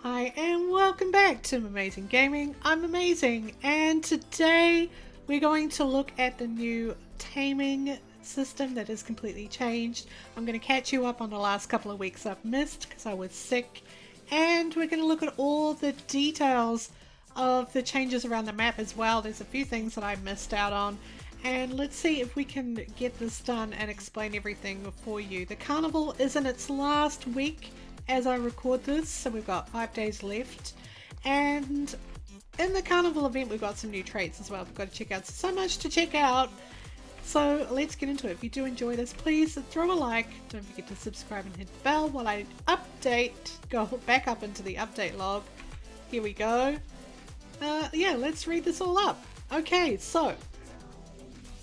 Hi and welcome back to Mumazing Gaming. I'm Mumazing, and today we're going to look at the new taming system that has completely changed. I'm going to catch you up on the last couple of weeks I've missed because I was sick, and we're going to look at all the details of the changes around the map as well. There's a few things that I missed out on, and let's see if we can get this done and explain everything for you. The Carnival is in its last week as I record this, so we've got 5 days left, and in the Carnival event we've got some new traits as well. We've got to check out so much to check out, so let's get into it. If you do enjoy this, please throw a like, don't forget to subscribe and hit the bell while I go back up into the update log. Here we go. Yeah, let's read this all up. Okay, so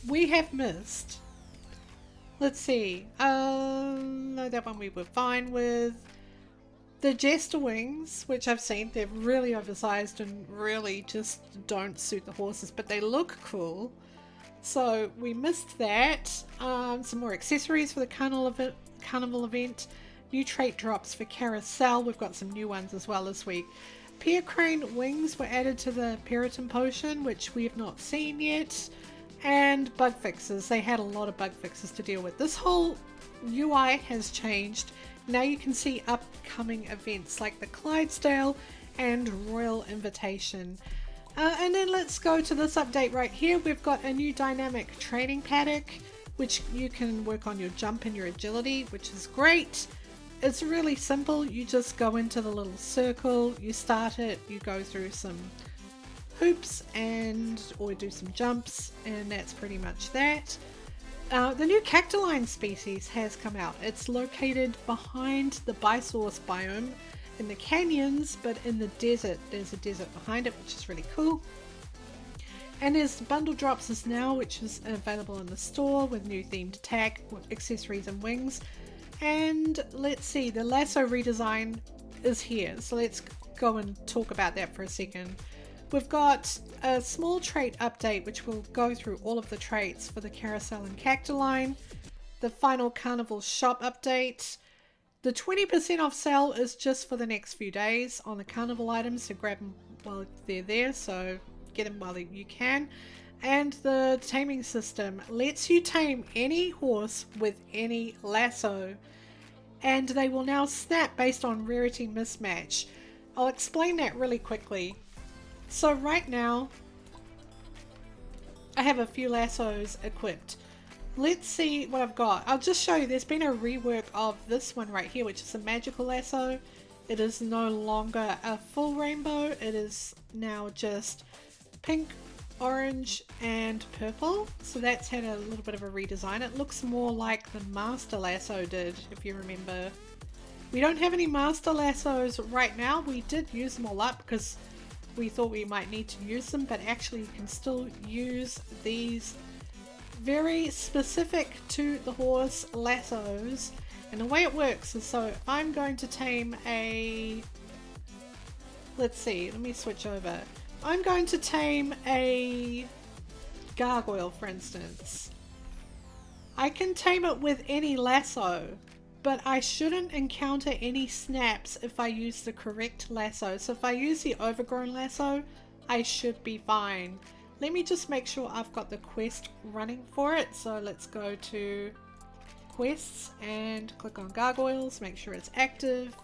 we have missed, let's see, no, that one we were fine with. The Jester wings, which I've seen, they're really oversized and really just don't suit the horses, but they look cool. So we missed that. Some more accessories for the Carnival event. New trait drops for Carousel. We've got some new ones as well this week. Pear Crane wings were added to the Periton potion, which we have not seen yet. And bug fixes. They had a lot of bug fixes to deal with. This whole UI has changed. Now you can see upcoming events like the Clydesdale and Royal Invitation. And then let's go to this update right here. We've got a new dynamic training paddock, which you can work on your jump and your agility, which is great. It's really simple. You just go into the little circle, you start it, you go through some hoops or do some jumps, and that's pretty much that. The new Cactaline species has come out. It's located behind the Bisource biome in the canyons, but in the desert. There's a desert behind it, which is really cool. And there's bundle drops now, which is available in the store with new themed tag, accessories and wings. And let's see, the Lasso redesign is here. So let's go and talk about that for a second. We've got a small trait update, which will go through all of the traits for the Carousel and Cactaline. The final Carnival shop update. The 20% off sale is just for the next few days on the Carnival items, so grab them while they're there, so get them while you can. And the taming system lets you tame any horse with any lasso, and they will now snap based on rarity mismatch. I'll explain that really quickly. So right now, I have a few lassos equipped. Let's see what I've got. I'll just show you, there's been a rework of this one right here, which is a magical lasso. It is no longer a full rainbow. It is now just pink, orange, and purple. So that's had a little bit of a redesign. It looks more like the Master Lasso did, if you remember. We don't have any Master Lassos right now. We did use them all up because we thought we might need to use them, but actually you can still use these very specific to the horse lassos. And the way it works is, so if I'm going to tame a, let's see, let me switch over. I'm going to tame a gargoyle, for instance. I can tame it with any lasso, but I shouldn't encounter any snaps if I use the correct lasso. So if I use the overgrown lasso, I should be fine. Let me just make sure I've got the quest running for it. So let's go to quests and click on gargoyles, make sure it's active.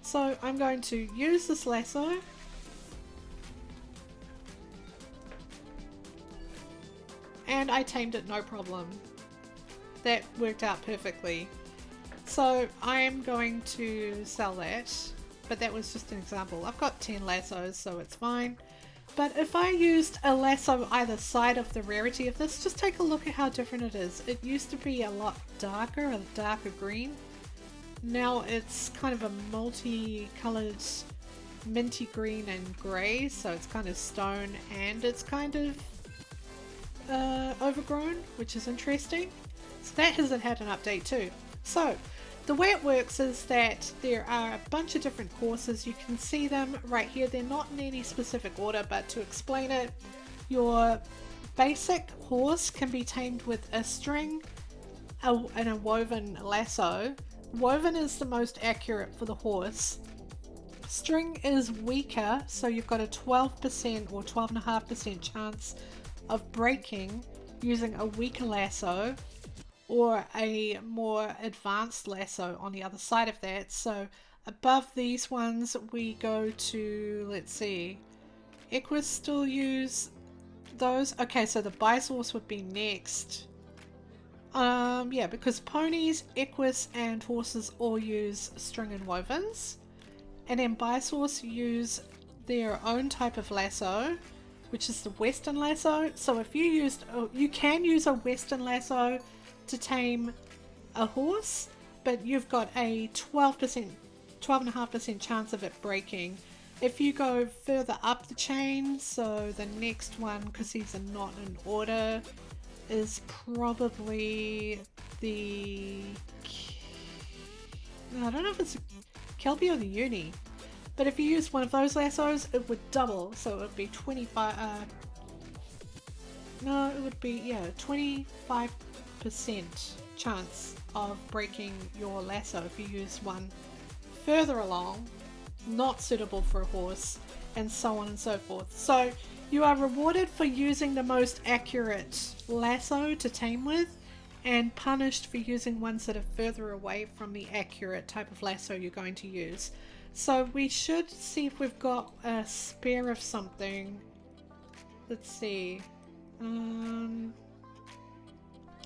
So I'm going to use this lasso. And I tamed it no problem. That worked out perfectly. So I am going to sell that, but that was just an example. I've got 10 lassos, so it's fine. But if I used a lasso either side of the rarity of this, just take a look at how different it is. It used to be a lot darker, a darker green. Now it's kind of a multi-coloured minty green and grey, so it's kind of stone and it's kind of overgrown, which is interesting. So that hasn't had an update too. So the way it works is that there are a bunch of different courses. You can see them right here. They're not in any specific order, but to explain it, your basic horse can be tamed with a string and a woven lasso. Woven is the most accurate for the horse. String is weaker, so you've got a 12% or 12.5% chance of breaking using a weaker lasso or a more advanced lasso on the other side of that. So above these ones we go to, let's see, equis still use those. Okay, so the bisource would be next. Yeah, because ponies, equis and horses all use string and wovens, and then bisource use their own type of lasso, which is the western lasso. So if you used, you can use a western lasso to tame a horse, but you've got a 12.5% chance of it breaking. If you go further up the chain, so the next one, because these are not in order, is probably the, I don't know if it's a Kelpie or the Uni, but if you use one of those lassos it would double, so it would be 25, no, it would be, yeah, 25% chance of breaking your lasso if you use one further along, not suitable for a horse, and so on and so forth. So you are rewarded for using the most accurate lasso to tame with, and punished for using ones that are further away from the accurate type of lasso you're going to use. So we should see if we've got a spare of something. Let's see.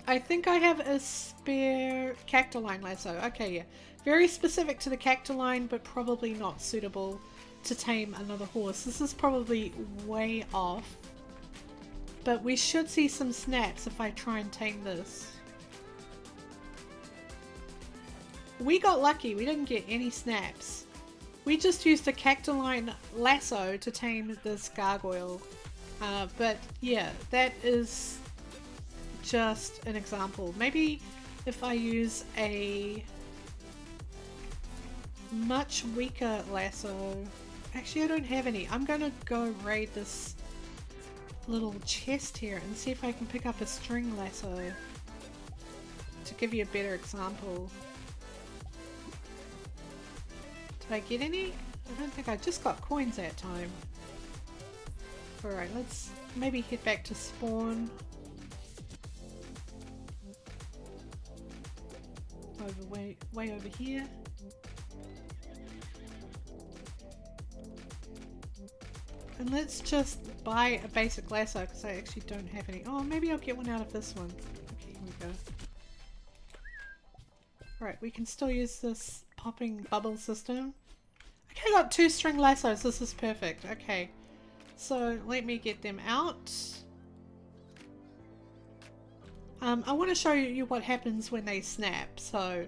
I think I have a spare Cactaline lasso. Okay, yeah. Very specific to the Cactaline, but probably not suitable to tame another horse. This is probably way off, but we should see some snaps if I try and tame this. We got lucky, we didn't get any snaps. We just used a Cactaline lasso to tame this gargoyle. But yeah, that is just an example. Maybe if I use a much weaker lasso. Actually, I don't have any. I'm gonna go raid this little chest here and see if I can pick up a string lasso to give you a better example. Did I get any? I don't think I just got coins that time. Alright, let's maybe head back to spawn. Way over here. And let's just buy a basic lasso because I actually don't have any. Oh, maybe I'll get one out of this one. Okay, here we go. Alright, we can still use this popping bubble system. Okay, I got 2 string lassos. This is perfect. Okay, so let me get them out. I want to show you what happens when they snap. So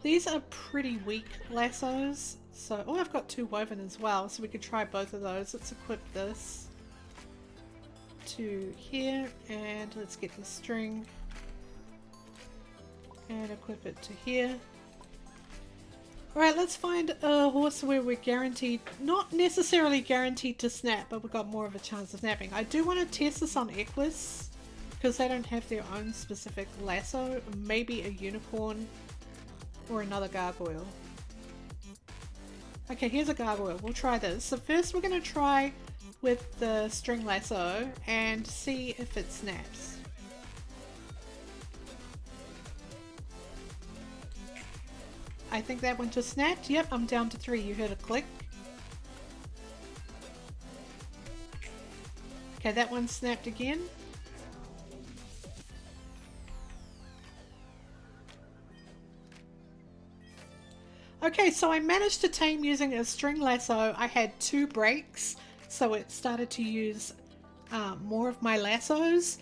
these are pretty weak lassos. So, oh, I've got 2 woven as well, so we could try both of those. Let's equip this to here, and let's get the string and equip it to here. Alright, let's find a horse where we're guaranteed, not necessarily guaranteed to snap, but we've got more of a chance of snapping. I do want to test this on equis, because they don't have their own specific lasso. Maybe a unicorn or another gargoyle. Okay, here's a gargoyle. We'll try this. So first we're going to try with the string lasso and see if it snaps. I think that one just snapped. Yep, I'm down to 3. You heard a click. Okay, that one snapped again. Okay, so I managed to tame using a string lasso. I had 2 breaks, so it started to use more of my lassos,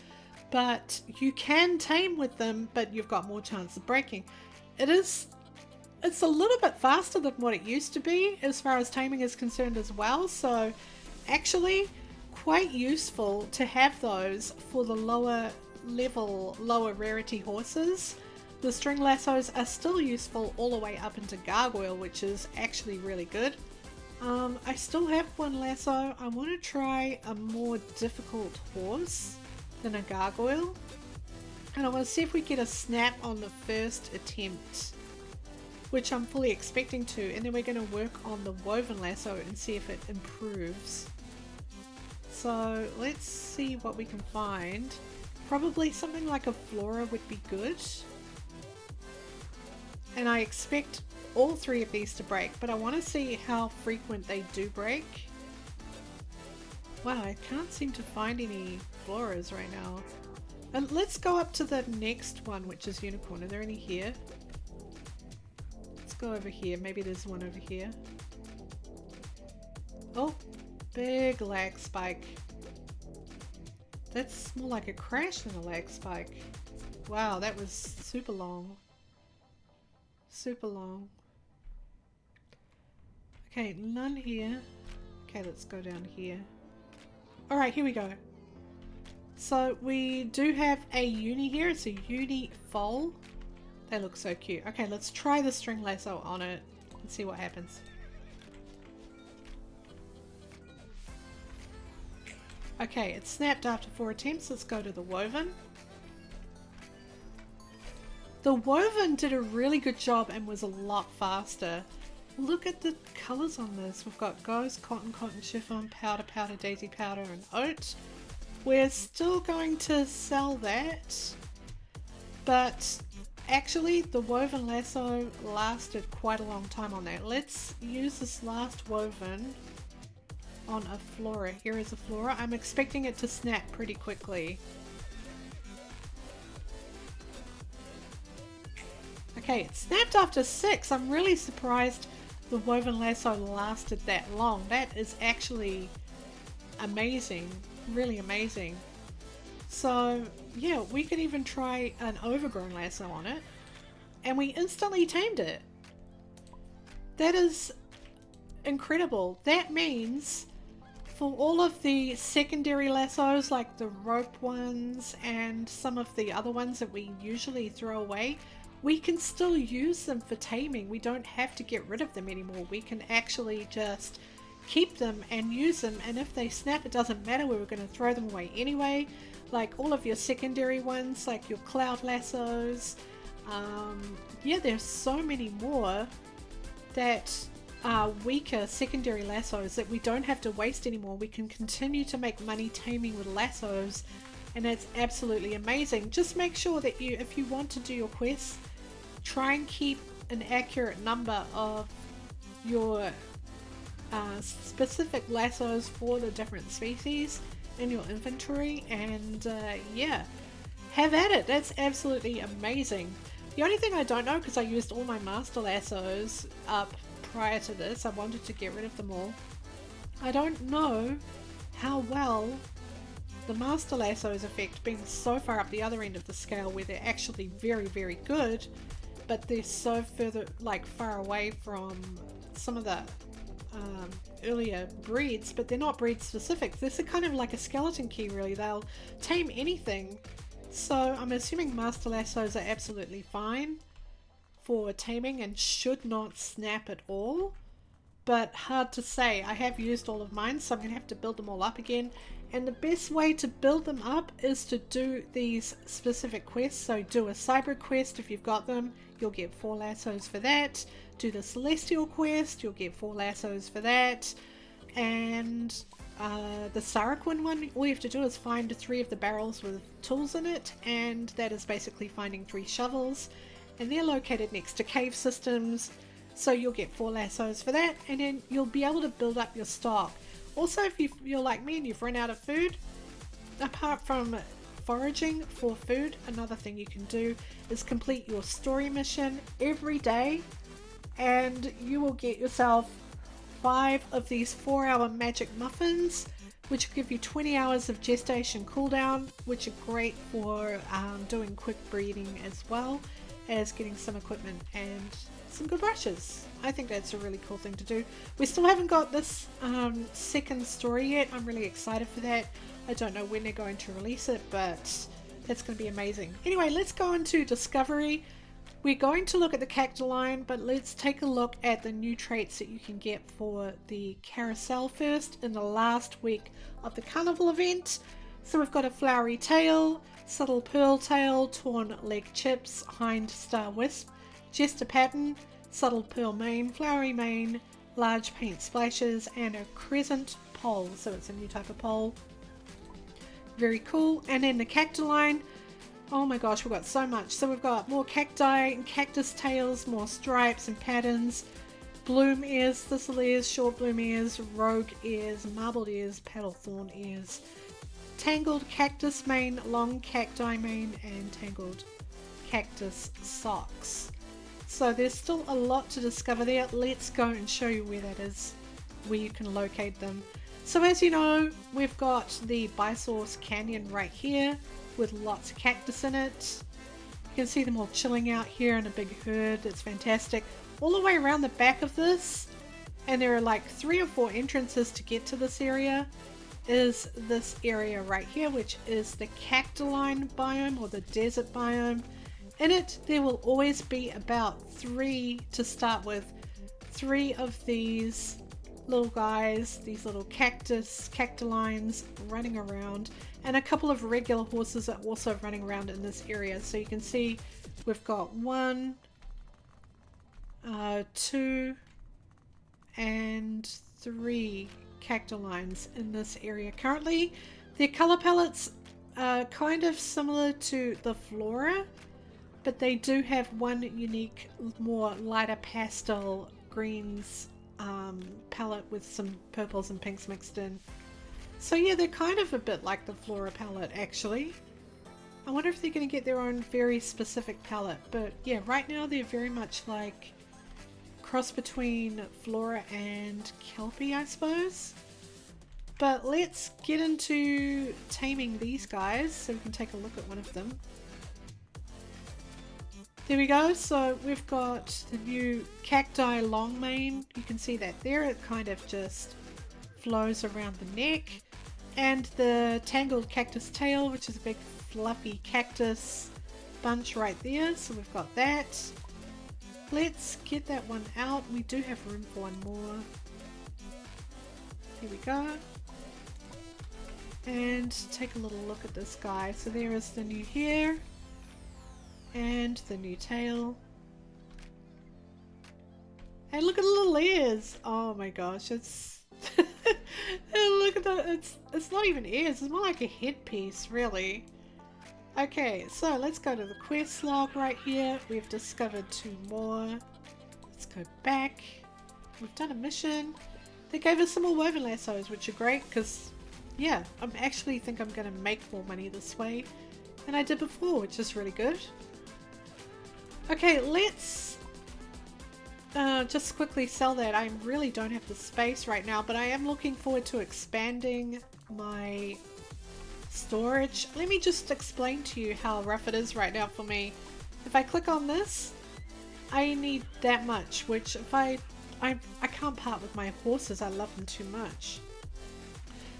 but you can tame with them, but you've got more chance of breaking. It's a little bit faster than what it used to be as far as taming is concerned as well, so actually quite useful to have those for the lower level, lower rarity horses. The string lassos are still useful all the way up into gargoyle, which is actually really good. I still have 1 lasso. I want to try a more difficult horse than a gargoyle, and I want to see if we get a snap on the first attempt. which I'm fully expecting to, and then we're going to work on the woven lasso and see if it improves. So let's see what we can find. Probably something like a Flora would be good. And I expect all three of these to break, but I want to see how frequent they do break. Wow, I can't seem to find any Floras right now. And let's go up to the next one, which is Unicorn. Are there any here? Let's go over here. Maybe there's one over here. Oh, big lag spike. That's more like a crash than a lag spike. Wow, that was super long. Super long. Okay, none here. Okay, let's go down here. Alright, here we go. So we do have a uni here. It's a uni foal. They look so cute. Okay, let's try the string lasso on it and see what happens. Okay, it snapped after 4 attempts. Let's go to the woven. The woven did a really good job and was a lot faster. Look at the colours on this. We've got ghost, cotton, cotton chiffon, powder, powder, daisy powder, and oat. We're still going to sell that, but actually the woven lasso lasted quite a long time on that. Let's use this last woven on a Flora. Here is a Flora. I'm expecting it to snap pretty quickly. Okay, it snapped after 6. I'm really surprised the woven lasso lasted that long. That is actually amazing. Really amazing. So yeah, we could even try an overgrown lasso on it and we instantly tamed it. That is incredible. That means for all of the secondary lassos, like the rope ones and some of the other ones that we usually throw away, we can still use them for taming. We don't have to get rid of them anymore. We can actually just keep them and use them, and if they snap, it doesn't matter. We were going to throw them away anyway. Like all of your secondary ones, like your cloud lassos. Yeah, there's so many more that are weaker secondary lassos that we don't have to waste anymore. We can continue to make money taming with lassos, and it's absolutely amazing. Just make sure that you, if you want to do your quests, try and keep an accurate number of your specific lassos for the different species in your inventory, and yeah, have at it. That's absolutely amazing. The only thing I don't know, because I used all my master lassos up prior to this, I wanted to get rid of them all. I don't know how well the master lassos affect being so far up the other end of the scale where they're actually very, very good, but they're so further, like far away from some of the earlier breeds, but they're not breed specific. This is kind of like a skeleton key, really. They'll tame anything. So I'm assuming master lassos are absolutely fine for taming and should not snap at all, but hard to say. I have used all of mine, so I'm going to have to build them all up again, and the best way to build them up is to do these specific quests. So do a cyber quest. If you've got them, you'll get 4 lassos for that. Do the celestial quest, you'll get 4 lassos for that. And the Saraquin one, all you have to do is find 3 of the barrels with tools in it, and that is basically finding 3 shovels, and they're located next to cave systems, so you'll get 4 lassos for that, and then you'll be able to build up your stock. Also, if you're like me and you've run out of food, apart from foraging for food, another thing you can do is complete your story mission every day, and you will get yourself 5 of these 4-hour magic muffins, which will give you 20 hours of gestation cooldown, which are great for doing quick breeding, as well as getting some equipment and some good brushes. I think that's a really cool thing to do. We still haven't got this second story yet. I'm really excited for that. I don't know when they're going to release it, but that's going to be amazing. Anyway, let's go into Discovery. We're going to look at the Cactaline, but let's take a look at the new traits that you can get for the Carousel first in the last week of the Carnival event. So we've got a flowery tail, subtle pearl tail, torn leg chips, hind star wisp, jester pattern, subtle pearl mane, flowery mane, large paint splashes, and a crescent pole. So it's a new type of pole. Very cool. And then the Cactaline. Oh my gosh, we've got so much. So we've got more cacti and cactus tails, more stripes and patterns, bloom ears, thistle ears, short bloom ears, rogue ears, marbled ears, paddle thorn ears, tangled cactus mane, long cacti mane, and tangled cactus socks. So there's still a lot to discover there. Let's go and show you where that is, where you can locate them. So as you know, we've got the Bisource Canyon right here with lots of cactus in it. You can see them all chilling out here in a big herd. It's fantastic. All the way around the back of this, and there are like 3 or 4 entrances to get to this area, is this area right here, which is the Cactaline biome, or the desert biome. In it, there will always be about 3 to start with. 3 of these little guys, these little cactalines running around, and a couple of regular horses are also running around in this area. So you can see we've got 1, 2, and 3 cactalines in this area currently. Their color palettes are kind of similar to the Flora, but they do have one unique, more lighter pastel greens palette with some purples and pinks mixed in. So yeah, they're kind of a bit like the Flora palette actually. I wonder if they're going to get their own very specific palette, but yeah, right now they're very much like cross between Flora and Kelpie, I suppose. But let's get into taming these guys so we can take a look at one of them. There we go. So we've got the new Cacti Longmane. You can see that there. It kind of just flows around the neck. And the Tangled Cactus Tail, which is a big fluffy cactus bunch right there. So we've got that. Let's get that one out. We do have room for one more. Here we go. And take a little look at this guy. So there is the new hair and the new tail. And look at the little ears. Oh my gosh, it's look at that. It's not even ears, it's more like a headpiece really. Okay, so let's go to the quest log right here. We've discovered 2 more. Let's go back. We've done a mission. They gave us some more woven lassos, which are great because yeah, I actually think I'm going to make more money this way than I did before, which is really good. Okay, let's just quickly sell that. I really don't have the space right now, but I am looking forward to expanding my storage. Let me just explain to you how rough it is right now for me. If I click on this, I need that much, which if I can't part with my horses. I love them too much.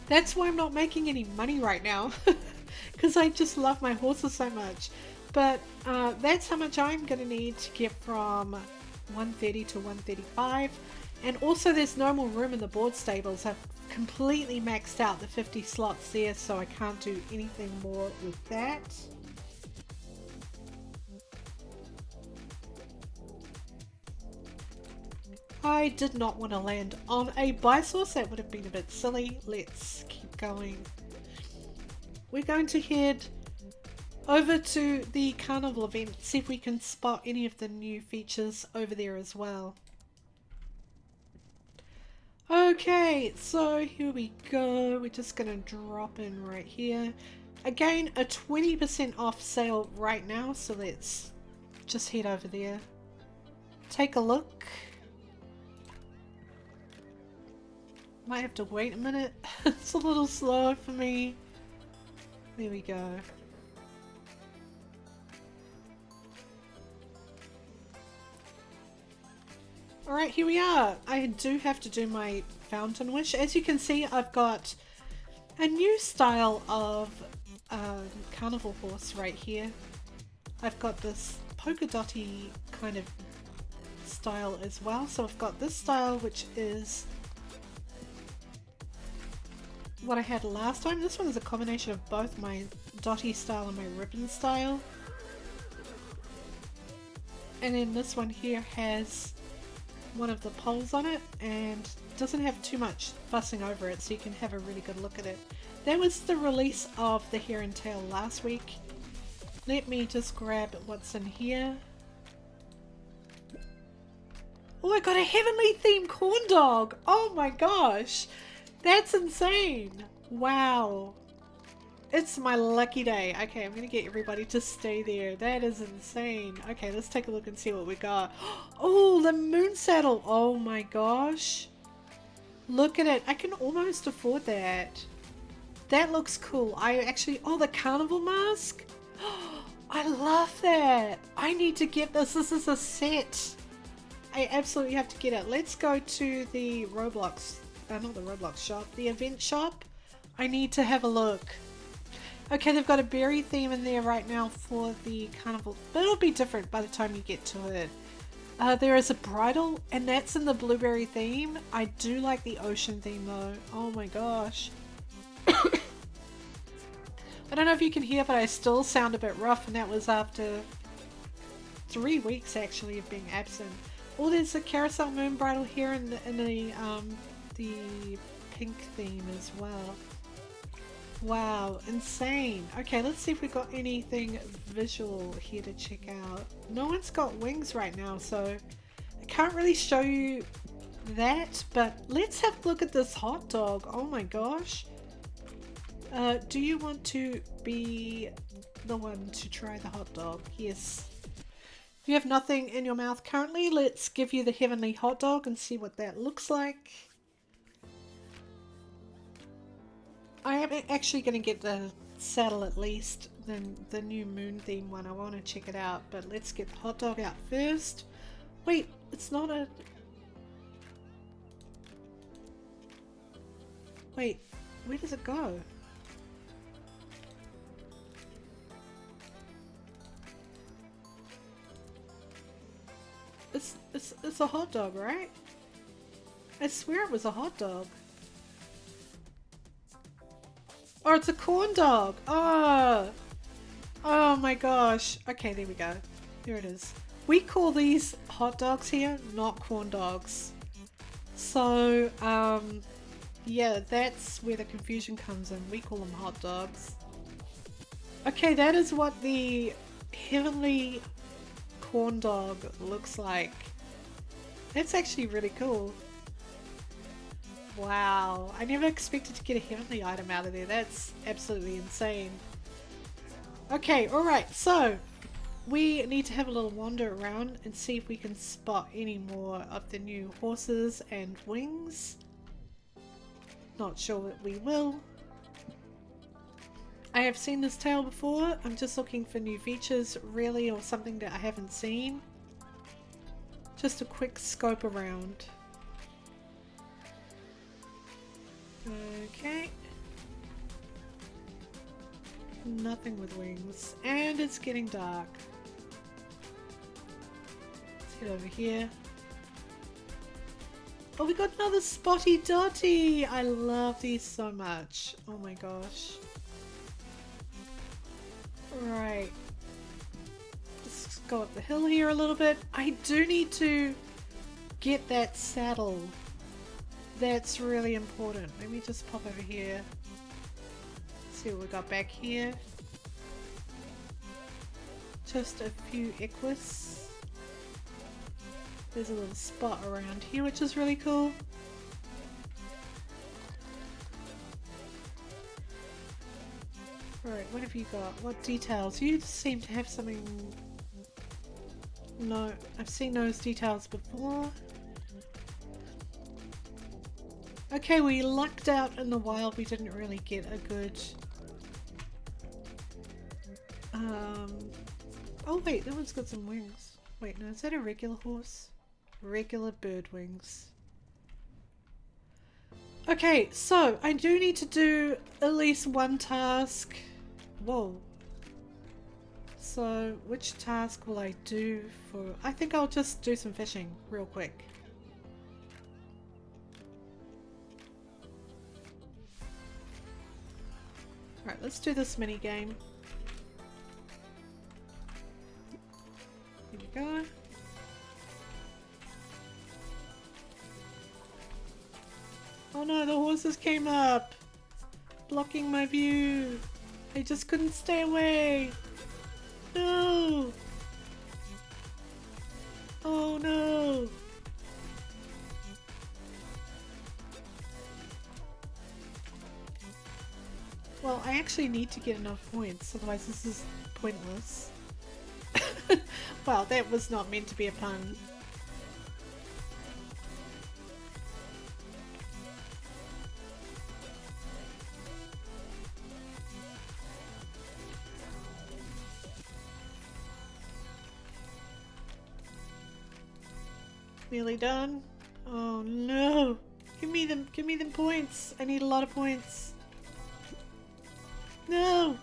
That's why I'm not making any money right now, because I just love my horses so much. But that's how much I'm going to need to get from 130 to 135. And also there's no more room in the board stables. I've completely maxed out the 50 slots there, so I can't do anything more with that. I did not want to land on a Bisource. That would have been a bit silly. Let's keep going. We're going to head over to the Carnival event, see if we can spot any of the new features over there as well. Okay, so here we go. We're just going to drop in right here. Again, a 20% off sale right now, so let's just head over there. Take a look. Might have to wait a minute. It's a little slower for me. There we go. Alright, here we are. I do have to do my fountain wish. As you can see, I've got a new style of Carnival horse right here. I've got this polka dotty kind of style as well. So I've got this style, which is what I had last time. This one is a combination of both my dotty style and my ribbon style. And then this one here has one of the poles on it and doesn't have too much fussing over it, so you can have a really good look at it. That was the release of the Hair and Tail last week. Let me just grab what's in here. Oh, I got a heavenly themed corn dog! Oh my gosh! That's insane! Wow. It's my lucky day. Okay, I'm gonna get everybody to stay there. That is insane. Okay, let's take a look and see what we got. Oh, the moon saddle! Oh my gosh. Look at it. I can almost afford that. That looks cool. Oh, the Carnival mask? I love that. I need to get this. This is a set. I absolutely have to get it. Let's go to the Roblox, not the Roblox shop, the event shop. I need to have a look. Okay, they've got a berry theme in there right now for the Carnival, but it'll be different by the time you get to it. There is a bridle, and that's in the blueberry theme. I do like the ocean theme though. Oh my gosh. I don't know if you can hear, but I still sound a bit rough, and that was after 3 weeks actually of being absent. Oh, there's a Carousel moon bridle here in the pink theme as well. Wow, insane. Okay, let's see if we've got anything visual here to check out. No one's got wings right now, so I can't really show you that, but let's have a look at this hot dog. Oh my gosh. Do you want to be the one to try the hot dog? Yes. If you have nothing in your mouth currently, let's give you the heavenly hot dog and see what that looks like. I am actually going to get the saddle at least, then the new moon theme one. I want to check it out, but let's get the hot dog out first. Wait, it's not a... Wait, where does it go? It's a hot dog, right? I swear it was a hot dog. Oh, it's a corn dog. Oh. Oh my gosh. Okay, there we go. There it is. We call these hot dogs here, not corn dogs. So, yeah, that's where the confusion comes in. We call them hot dogs. Okay, that is what the heavenly corn dog looks like. That's actually really cool. Wow, I never expected to get a heavenly item out of there. That's absolutely insane. Okay, alright, so we need to have a little wander around and see if we can spot any more of the new horses and wings. Not sure that we will. I have seen this tail before. I'm just looking for new features really, or something that I haven't seen. Just a quick scope around. Okay. Nothing with wings. And it's getting dark. Let's head over here. Oh, we got another Spotty Dotty! I love these so much. Oh my gosh. Right. Let's go up the hill here a little bit. I do need to get that saddle. That's really important. Let me just pop over here. See what we got back here. Just a few equis. There's a little spot around here which is really cool. Alright, what have you got? What details? You seem to have something... No, I've seen those details before. Okay, we lucked out in the wild. We didn't really get a good... Oh wait, that one's got some wings. Wait, no, is that a regular horse? Regular bird wings. Okay, so I do need to do at least one task. Whoa. So, which task will I do for... I think I'll just do some fishing real quick. Alright, let's do this mini game. Here we go. Oh no, the horses came up, blocking my view. I just couldn't stay away. No. Oh no. Well, I actually need to get enough points, otherwise this is pointless. Well, that was not meant to be a pun. Nearly done. Oh no. Give me them points. I need a lot of points. No.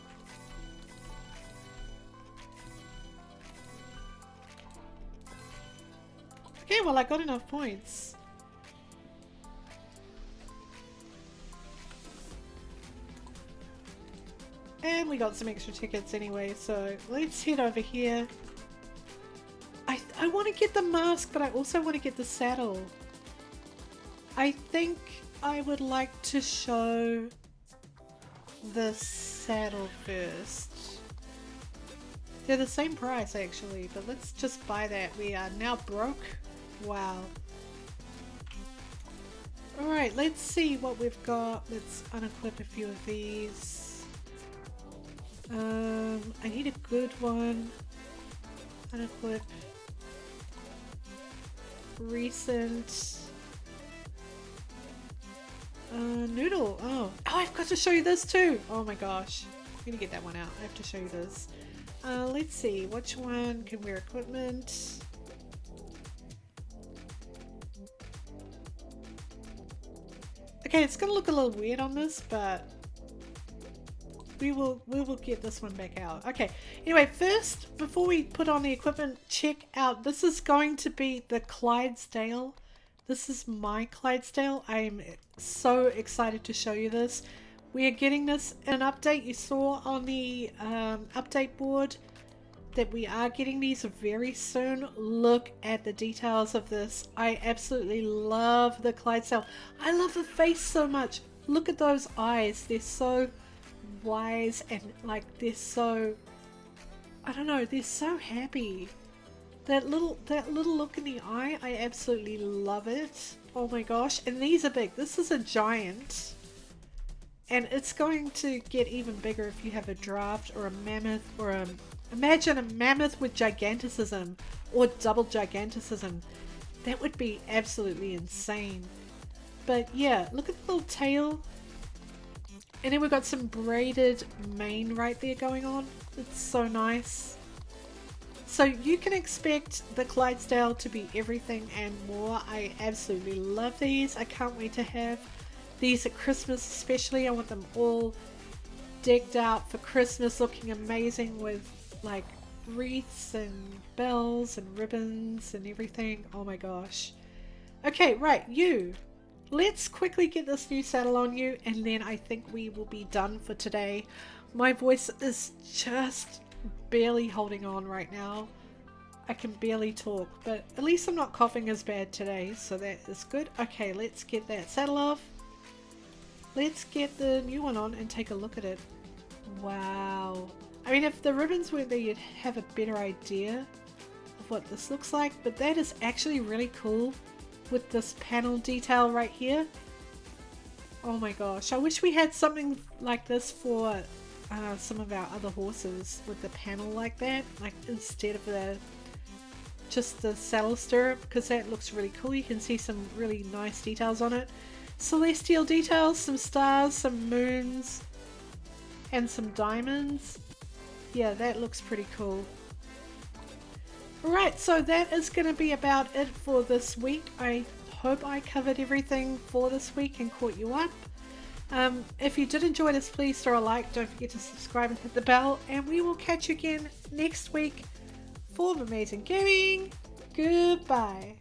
Okay, well I got enough points. And we got some extra tickets anyway, so let's head over here. I want to get the mask, but I also want to get the saddle. I think I would like to show the saddle first. They're the same price actually, but let's just buy that. We are now broke. Wow. Alright, let's see what we've got. Let's unequip a few of these. I need a good one. Unequip. Recent. Noodle. Oh, I've got to show you this too. Oh my gosh. I'm gonna get that one out. I have to show you this. Let's see. Which one can wear equipment? Okay, it's gonna look a little weird on this, but we will get this one back out. Okay, anyway, first, before we put on the equipment, check out, this is going to be the Clydesdale. This is my Clydesdale. I am so excited to show you this. We are getting this in an update. You saw on the update board that we are getting these very soon. Look at the details of this. I absolutely love the Clydesdale. I love the face so much. Look at those eyes. They're so wise and like they're so, I don't know, they're so happy. That little look in the eye, I absolutely love it. Oh my gosh. And these are big. This is a giant. And it's going to get even bigger if you have a draft or a mammoth or a... Imagine a mammoth with giganticism or double giganticism. That would be absolutely insane. But yeah, look at the little tail. And then we've got some braided mane right there going on. It's so nice. So you can expect the Clydesdale to be everything and more. I absolutely love these. I can't wait to have these at Christmas especially. I want them all decked out for Christmas, looking amazing with like wreaths and bells and ribbons and everything. Oh my gosh. Okay, right, you. Let's quickly get this new saddle on you and then I think we will be done for today. My voice is just barely holding on right now. I can barely talk, but at least I'm not coughing as bad today, so that is good. Okay, let's get that saddle off. Let's get the new one on and take a look at it. Wow. I mean, if the ribbons were there, you'd have a better idea of what this looks like, but that is actually really cool with this panel detail right here. Oh my gosh, I wish we had something like this for some of our other horses with the panel like that, like instead of the just the saddle stirrup, because that looks really cool. You can see some really nice details on it. Celestial details, some stars, some moons, and some diamonds. Yeah, that looks pretty cool. Alright, so that is going to be about it for this week. I hope I covered everything for this week and caught you up. If you did enjoy this, please throw a like. Don't forget to subscribe and hit the bell. And we will catch you again next week for Mumazing Gaming. Goodbye.